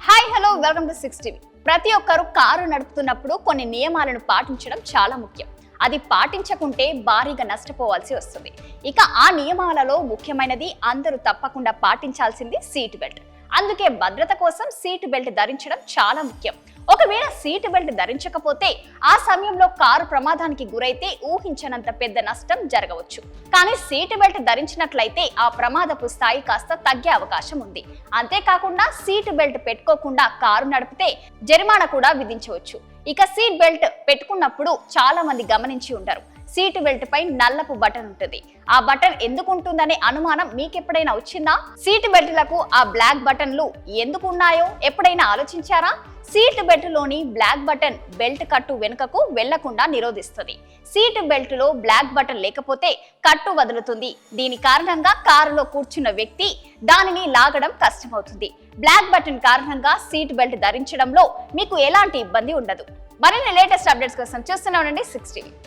Hi hello welcome to 6 TV. ప్రతి ఒక్కరు car నడుపుతున్నప్పుడు కొన్ని నియమాలను పాటించడం చాలా ముఖ్యం. అది పాటించకుంటే భారీగా నష్టపోవాల్సి వస్తుంది. ఇక ఆ నియమాలలో ముఖ్యమైనది అందరూ తప్పకుండా పాటించాల్సింది సీట్ బెల్ట్. అందుకే భద్రత కోసం సీట్ బెల్ట్ ధరించడం చాలా ముఖ్యం. ఒకవేళ సీట్ బెల్ట్ ధరించకపోతే ఆ సమయంలో కారు ప్రమాదానికి గురైతే ఊహించనంత పెద్ద నష్టం జరగవచ్చు. కానీ సీట్ బెల్ట్ ధరించినట్లయితే ఆ ప్రమాదపు స్థాయి కాస్త తగ్గే అవకాశం ఉంది. అంతేకాకుండా సీట్ బెల్ట్ పెట్టుకోకుండా కారు నడిపితే జరిమానా కూడా విధించవచ్చు. ఇక సీట్ బెల్ట్ పెట్టుకున్నప్పుడు చాలా మంది గమనించి ఉంటారు, సీటు బెల్ట్ పై నల్లపు బటన్ ఉంటుంది. ఆ బటన్ ఎందుకు ఉంటుందనే అనుమానం మీకెప్పుడైనా వచ్చిందా? సీటు బెల్ట్లకు ఆ బ్లాక్ బటన్లు ఎందుకు ఉన్నాయో ఎప్పుడైనా ఆలోచించారా? సీట్ బెల్ట్ లోని బ్లాక్ బటన్ బెల్ట్ కట్టు వెనుకకు వెళ్లకుండా నిరోధిస్తుంది. సీట్ బెల్ట్ లో బ్లాక్ బటన్ లేకపోతే కట్టు వదులుతుంది. దీని కారణంగా కారులో కూర్చున్న వ్యక్తి దానిని లాగడం కష్టమవుతుంది. బ్లాక్ బటన్ కారణంగా సీట్ బెల్ట్ ధరించడంలో మీకు ఎలాంటి ఇబ్బంది ఉండదు. మరిన్ని లేటెస్ట్ అప్డేట్స్ కోసం చూస్తూనే ఉండండి 6 టీవీ.